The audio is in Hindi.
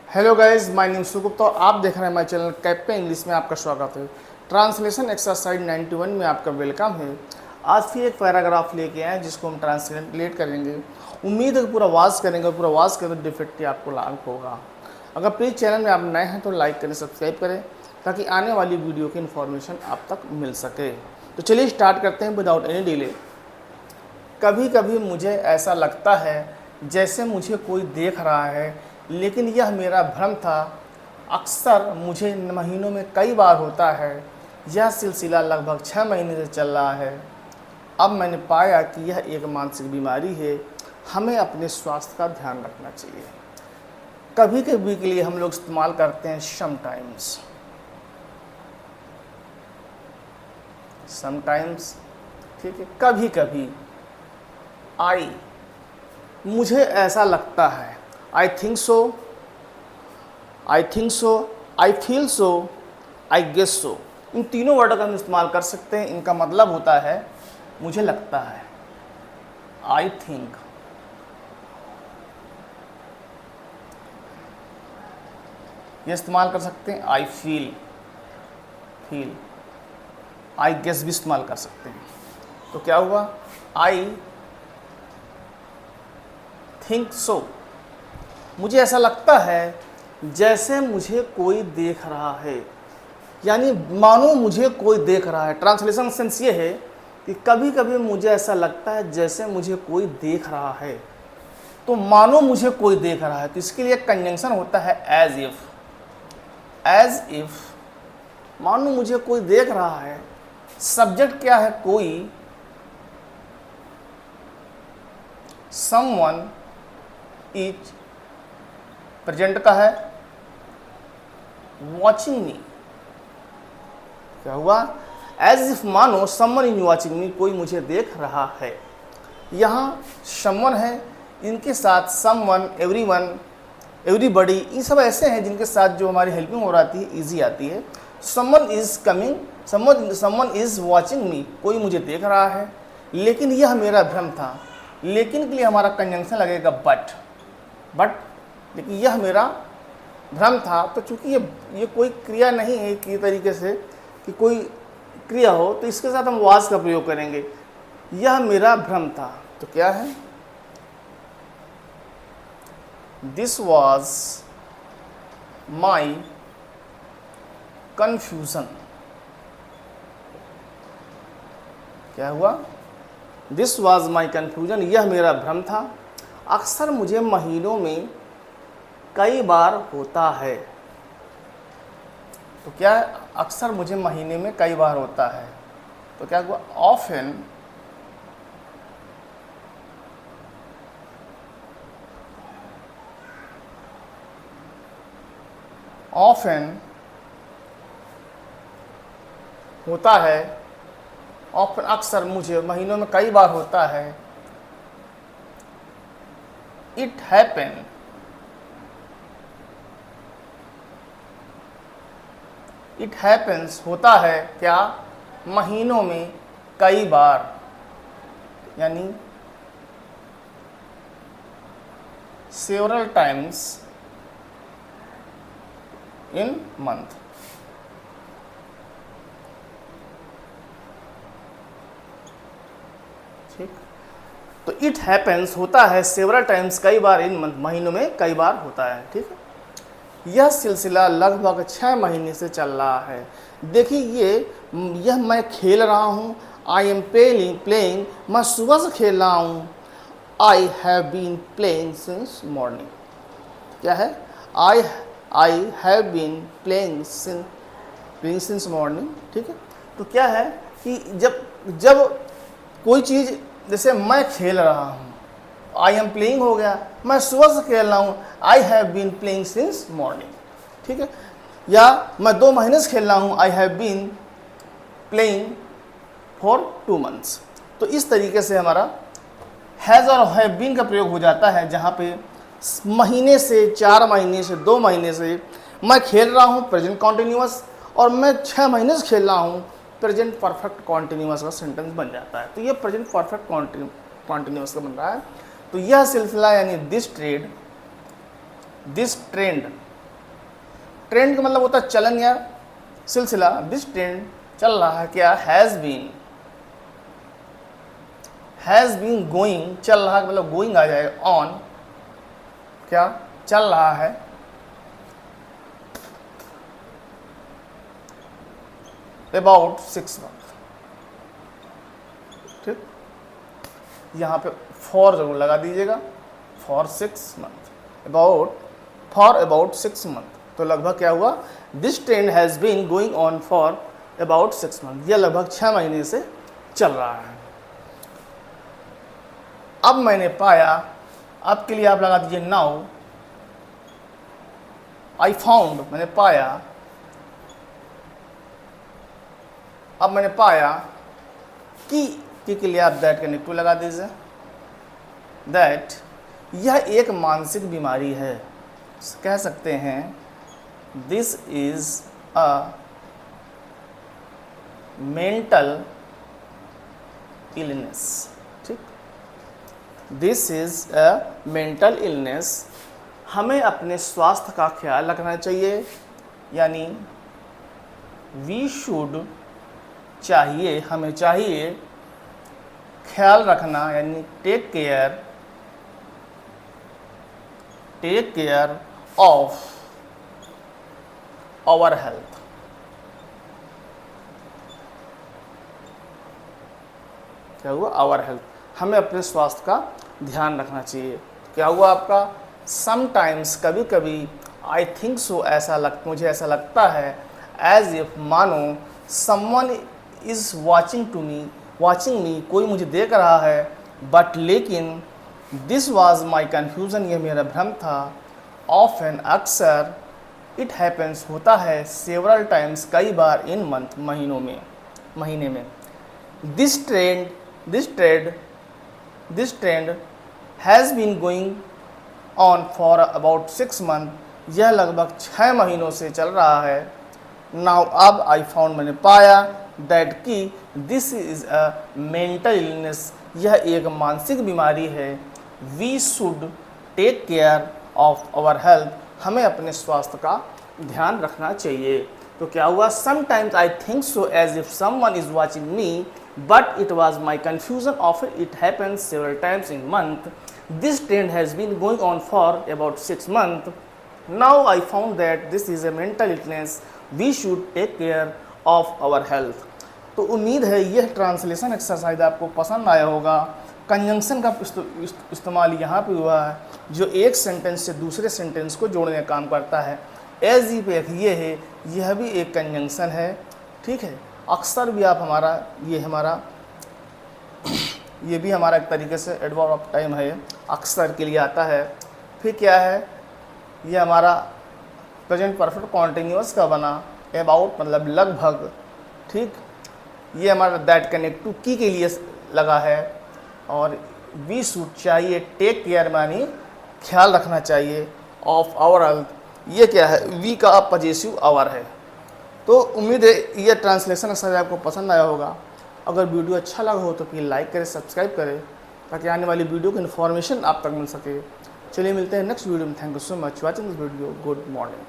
हेलो गाइस, माय नेम सुगुप्ता और आप देख रहे हैं माय चैनल कैप्टन इंग्लिश में आपका स्वागत है। ट्रांसलेशन एक्सरसाइज 91 में आपका वेलकम है। आज फिर एक पैराग्राफ लेके आए जिसको हम ट्रांसलेट करेंगे। उम्मीद है कि पूरा वाच करेंगे, पूरा वाच करें तो डिफेक्टली आपको लाभ होगा। अगर प्लीज़ चैनल में आप नए हैं तो लाइक करें, सब्सक्राइब करें ताकि आने वाली वीडियो की इन्फॉर्मेशन आप तक मिल सके। तो चलिए स्टार्ट करते हैं विदाउट एनी डिले। कभी कभी मुझे ऐसा लगता है जैसे मुझे कोई देख रहा है, लेकिन यह मेरा भ्रम था। अक्सर मुझे महीनों में कई बार होता है। यह सिलसिला लगभग 6 महीने से चल रहा है। अब मैंने पाया कि यह एक मानसिक बीमारी है। हमें अपने स्वास्थ्य का ध्यान रखना चाहिए। कभी कभी के लिए हम लोग इस्तेमाल करते हैं समटाइम्स। समटाइम्स, ठीक है। कभी कभी मुझे ऐसा लगता है। I think so, I think so, I feel so, I guess so. इन तीनों वर्ड का हम इस्तेमाल कर सकते हैं। इनका मतलब होता है मुझे लगता है, आई थिंक। ये इस्तेमाल कर सकते हैं आई फील, आई गेस भी इस्तेमाल कर सकते हैं। तो क्या हुआ, आई थिंक सो। मुझे ऐसा लगता है जैसे मुझे कोई देख रहा है, यानी मानो मुझे कोई देख रहा है। ट्रांसलेशन सेंस ये है कि कभी कभी मुझे ऐसा लगता है जैसे मुझे कोई देख रहा है। तो मानो मुझे कोई देख रहा है, तो इसके लिए कंजंक्शन होता है एज इफ। एज इफ, मानो मुझे कोई देख रहा है। सब्जेक्ट क्या है, कोई। समवन इज प्रेजेंट का है। वॉचिंग मी, क्या हुआ, एज इफ मानो समवन इज वॉचिंग मी, कोई मुझे देख रहा है। यहाँ समवन है, इनके साथ समवन, एवरीवन, एवरीबॉडी, ये सब ऐसे हैं जिनके साथ जो हमारी हेल्पिंग हो आती है, इजी आती है। Someone is coming, someone is watching मी, कोई मुझे देख रहा है। लेकिन यह मेरा भ्रम था। लेकिन के लिए हमारा कंजंक्शन लगेगा बट, लेकिन यह मेरा भ्रम था। तो चूंकि ये कोई क्रिया नहीं है कि तरीके से कि कोई क्रिया हो, तो इसके साथ हम वाज का प्रयोग करेंगे। यह मेरा भ्रम था, तो क्या है, दिस वॉज माई कन्फ्यूजन। क्या हुआ, दिस वॉज माई कन्फ्यूजन, यह मेरा भ्रम था। अक्सर मुझे महीनों में कई बार होता है। तो क्या है, अक्सर मुझे महीने में कई बार होता है। तो क्या हुआ, ऑफन होता है। ऑफन, अक्सर मुझे महीनों में कई बार होता है। इट हैपन, इट हैपन्स होता है, क्या, महीनों में कई बार, यानी सेवरल टाइम्स इन मंथ। ठीक, तो इट हैपन्स होता है सेवरल टाइम्स, कई बार इन मंथ, महीनों में कई बार होता है। ठीक है, यह सिलसिला लगभग 6 महीने से चल रहा है। देखिए यह मैं खेल रहा हूँ, आई एम प्लेइंग, मैं सुबह से खेल रहा हूँ। I have been playing since morning. क्या है, I have been playing since morning. ठीक है, तो क्या है कि जब कोई चीज़, जैसे मैं खेल रहा हूँ, आई एम प्लेइंग हो गया, मैं सुबह से खेल रहा हूँ, I have been playing since morning. ठीक है, या मैं 2 महीने से खेल रहा हूँ, I have been playing for 2 months। तो इस तरीके से हमारा हैज़ और हैव बीन का प्रयोग हो जाता है, जहाँ पे महीने से, 4 महीने से, 2 महीने से। मैं खेल रहा हूँ, प्रेजेंट कॉन्टिन्यूअस, और मैं 6 महीने से खेल रहा हूँ, प्रेजेंट परफेक्ट कॉन्टिन्यूअस का सेंटेंस बन जाता है। तो ये प्रेजेंट परफेक्ट कॉन्टिन्यूअस का बन रहा है। तो यह सिलसिला यानी दिस ट्रेंड ट्रेंड का मतलब होता है चलन या सिलसिला। दिस ट्रेंड चल रहा है क्या, हैज़ बीन गोइंग, चल रहा है मतलब गोइंग आ जाएगा, ऑन क्या चल रहा है, अबाउट 6 मंथ। ठीक, यहाँ पे फॉर जरूर लगा दीजिएगा, for 6 month, for about 6 month. तो लगभग क्या हुआ, this trend has been going on for about 6 month, यह लगभग 6 महीने से चल रहा है। अब मैंने पाया, अब के लिए आप लगा दीजिए नाउ, आई फाउंड, मैंने पाया, अब मैंने पाया कि के लिए आप दैट कनेक्टिव लगा दीजिए, दैट यह एक मानसिक बीमारी है, कह सकते हैं this is a mental illness. ठीक, this is a mental illness, हमें अपने स्वास्थ्य का ख्याल रखना चाहिए, यानी वी शुड, चाहिए, हमें चाहिए, ख्याल रखना यानी take care of our health. क्या हुआ, आवर हेल्थ, हमें अपने स्वास्थ्य का ध्यान रखना चाहिए। क्या हुआ आपका, समटाइम्स, कभी कभी, आई थिंक सो, मुझे ऐसा लगता है, एज इफ, मानो, समवन इज वाचिंग मी, कोई मुझे देख रहा है, बट लेकिन, दिस वॉज माई कन्फ्यूज़न, यह मेरा भ्रम था, ऑफ एन, अक्सर, इट हैपन्स, होता है, सेवरल टाइम्स, कई बार, इन मंथ, महीने में, this trend has been going on for about 6 month, यह लगभग 6 महीनों से चल रहा है। नाउ, अब, आई फाउंड, मैंने पाया, दैट की, this is a mental illness, यह एक मानसिक बीमारी है, we should take care of our health, हमें अपने स्वास्थ्य का ध्यान रखना चाहिए। तो क्या हुआ, sometimes I think so as if someone is watching me, but it was my confusion of it happens several times in month, this trend has been going on for about 6 month, now I found that this is a mental illness, we should take care of our health. तो उम्मीद है यह ट्रांसलेशन एक्सरसाइज आपको पसंद आया होगा। कंजंक्शन का इस्तेमाल यहाँ पे हुआ है, जो एक सेंटेंस से दूसरे सेंटेंस को जोड़ने का काम करता है। एज ई पे ये है, यह भी एक कंजंक्शन है। ठीक है, अक्सर भी आप ये भी हमारा एक तरीके से एडवर्ब ऑफ टाइम है, अक्सर के लिए आता है। फिर क्या है, ये हमारा प्रेजेंट परफेक्ट कॉन्टिन्यूअस का बना, अबाउट मतलब लगभग। ठीक, ये हमारा दैट कनेक्ट टू की के लिए लगा है, और वी शुड चाहिए, टेक केयर मानी ख्याल रखना चाहिए, ऑफ आवर हेल्थ, ये क्या है, वी का पजेसिव आवर है। तो उम्मीद है ये ट्रांसलेशन अक्सर आपको पसंद आया होगा। अगर वीडियो अच्छा लगा हो तो प्लीज़ लाइक करें, सब्सक्राइब करें, ताकि आने वाली वीडियो की इन्फॉर्मेशन आप तक मिल सके। चलिए मिलते हैं नेक्स्ट वीडियो में। Thank you so much watching this video. Good morning.